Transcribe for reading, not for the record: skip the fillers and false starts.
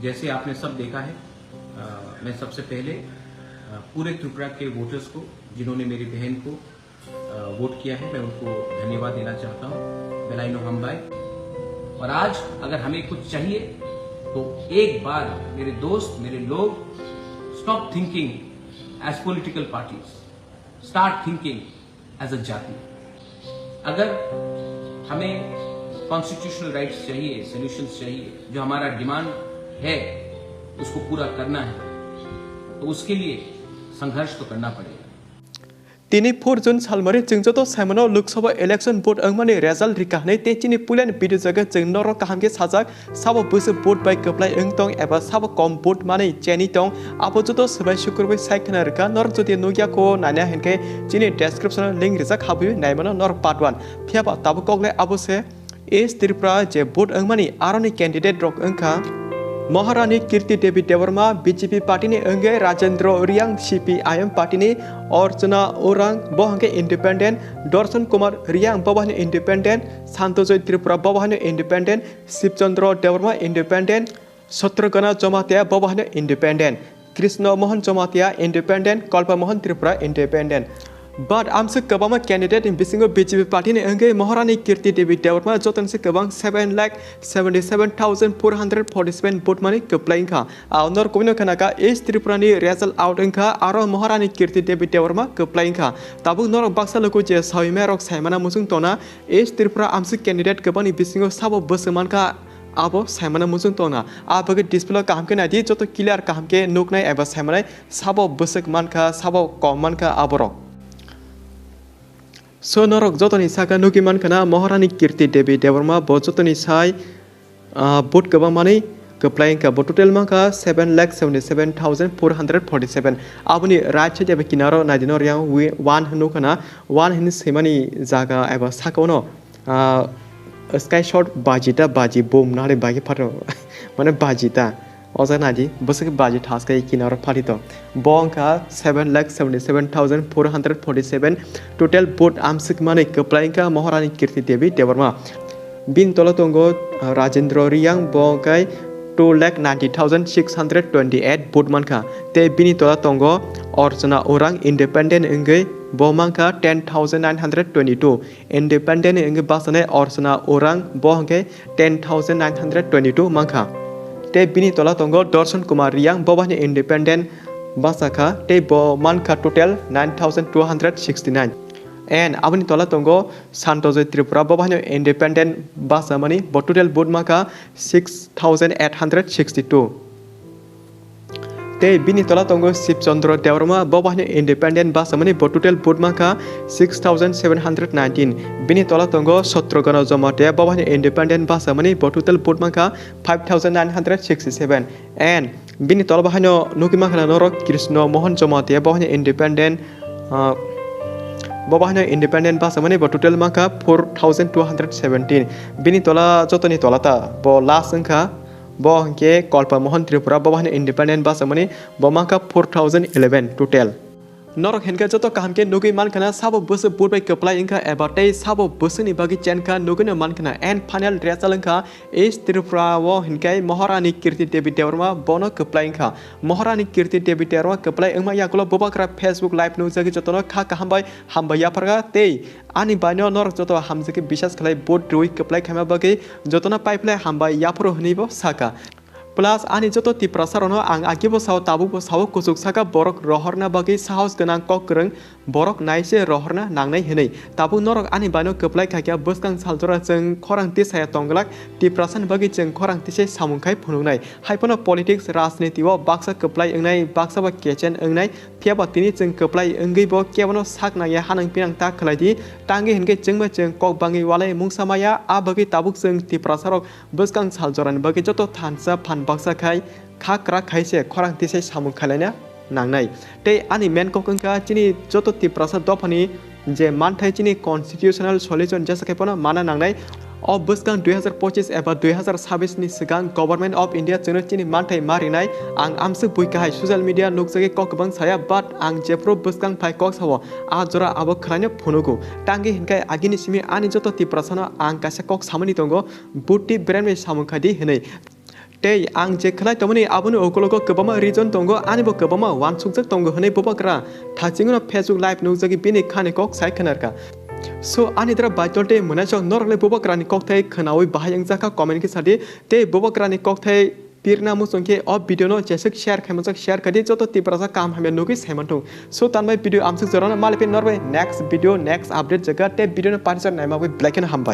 जैसे आपने सब देखा है, मैं सबसे पहले पूरे त्रिपुरा के वोटर्स को जिन्होंने मेरी बहन को वोट किया है, मैं उनको धन्यवाद देना चाहता हूँ। बेलाइनो हमबाई। और आज अगर हमें कुछ चाहिए तो एक बार मेरे दोस्त, मेरे लोग, stop thinking as political parties, start thinking as a जाति। अगर हमें कॉन्स्टिट्यूशनल राइट्स चाहिए, सोल्यूशंस चाहिए, जो हमारा डिमांड है उसको पूरा करना है, तो उसके लिए संघर्ष तो करना पड़ेगा। Tini Pur Jun Salmari Joto Samano Lok Sabha election vote angmani result Rikha Tei Chini Pulen video jaga Noro Kahamke Sajak Sabo Bus vote by Kaplai Tong Eba Sabo Com vote money Jenny Tong Apojoto Sabai Shukurbi Saikanarka Nor Joti Nugia Ko Nana Henke Chini description link Rizak Habu Naimano Nor part 1 Piaba Tabukole Abuse is Tripura Je vote angmani Aroni candidate Rock Unka Maharani Kritii Devi Dewarma BJP party ni engge Rajendra Riang CPIM party ni Orchana Orang Bohangke independent Dorson Kumar Riang Bawahne independent Santojoy Tripura Bawahne independent Sipchandra Dewarma independent Satragana Jomatia Bawahne independent Krishna Mohan Jomatia independent Kalpa Mohan Tripura independent. But I'm sick of a candidate in Bisingo BJP party in Maharani Kritii Devi Dewarma Jotono Khani 7,77,447 vote money Kaplaying Kha. Our Nor Komino Kanaka is Tripurani result out in Kha, Aro Maharani Kritii Devi Dewarma Kaplaying Kha. Tabu Nor Baksa Lokoja Sauimerok Simana Musungtona is Tripura Amsik candidate Kabani Bisingo Sabo Busamanka. Abo Simana Musuntona. Abaga display Kamke Naidi Joto Killer Kamke Nuknai Eva Simana Sabo Busik Manka Sabo Komanka Aborok. So Norok Jotono Saka Nukiman Kana Maharani Kritii Devi Dewarma Jotono Sai Boat Gabamani Kaplaying Ka Botutel Maka 7,77,447 Abuni Racha Kinaro Nadinoria one Nukana one Hins Himani Zaga Eva Sakono Sky shot Bajita Baji Boom Nari Bagi Pato Mana Bajita Ozanadi Busik Baji Taska Kinaro Patito Bonka 7,77,447 Total boat Amsik Money Kaplaying Ka Maharani Kritii Devi Dewarma Bin Tolatongo Rajendra Riang Bonkai 2,90,628 boat manka Te Bini Tolatongo Orchana Orang independent Engay Bomanka 10,922 independent Engay Basane Orchana Orang Bonke 10,922 manka Te Bini Tolatongo Dorson Kumar Riang Bobahne independent Basaka Te Bomanka total 9,269 and Abani Tolatongo Santojoy Tripura Bobahne independent Basamani Botutel Budmaka 6,862 Te Bini Tolatongo Sipchandra Dewarma Bobahne independent Basamani Botutel Budmaka 6,719 Bini Tolatongo Satragana Jomatia Bobahne independent Basamani Botutel Budmaka 5,967 and Bini Tolabahano Nukimakana Norok Krishna Mohan Jomatia Bobahne independent Bobahne independent Basamani Botutel Maka 4,217 Bini Tola Jotoni Tolata Bo Lasanka Bohanke Kalpa Mohan Tripura Bobahne independent Basamani Bomaka 4,011 total Norok Henka Joto Kamke Nuki Mankana Sabo Bus Boot by Kaplay Inka about a Sabo Busini Bagi Chenka Nugana Mankana and Panel Resalanka is Tripura Wo Hinkai Maharani Kritii Devi Dewarma Bono Kaplay Inka Maharani Kritii Devi Dewarma Kaplay Umayakula Bubagra Facebook Live News Jotono Kha Hambai Hambai Yaparga Tei Ani Bino Nor Joto Hamzaki Bishas Kalai Boat Rui Kaplay Kamabagi Jotona Pipeline Hambai Yapro Nibo Saka Plus ani joto ti prasarono ang agibo saw tabubo saw kusuk saka borok rohorna bagi sahos genang kok kereng borok naise rohorna nangnai henei tabu norok ani bano keplai kakya buskang saljora jeng khorang ti saya tonglak ti prasan bagi jeng khorang ti sei samungkai phunungnai haipono politics rajniti o baksa keplai engnai baksa ba kechen engnai phiaba tini jeng keplai engai bo kebono sakna ya hanang pinang ta khlai di tangi henke jengba jeng kok bangi walai mungsamaya a bagi tabuk jeng ti prasarok buskang saljoran bagi joto thansa phan Baksa Kai Kakra Kaise Korang Tise Samun Kalena Nangnai Te Ani Men Kokanka Chini Joto Ti Prasa Dopani Je Mantai Chini Constitutional Solution Jasakepona Mana Nangnai O Buskang 2025 Eba 2026 Ni Segang Government of India Chini Chini Mantai Marinai Ang Amsu Buikahai Social Media Nuksage Kokbang Saya But Ang Jepro Buskang Pai Kok Sawa Ajora Abo Kranya Punugu Tangi Hinkai Agini Simi Ani Joto Ti Prasana Ang Kasa Kok Samani Tongo Buti Brand Samunkadi Hinai tei ang je khlai tomani aboni okologo kobama region tongo anibo kobama wan sugjak tongo hne Bubagra thachingno Facebook live nujagi bini Khani Kok sai khanarka so anidra baitolte munachok norle Bubagra ni kok thai khanawi bahayang jaka comment ki sadi Tei Bubagra ni kok thai pirna musongke ob video no jesek share khaimajak share kadi joto tiprasa kam hame nugi semantung so tanbai video amsuk jorona malpe norway next video next update jaga te video no parisa naima wi black and hambai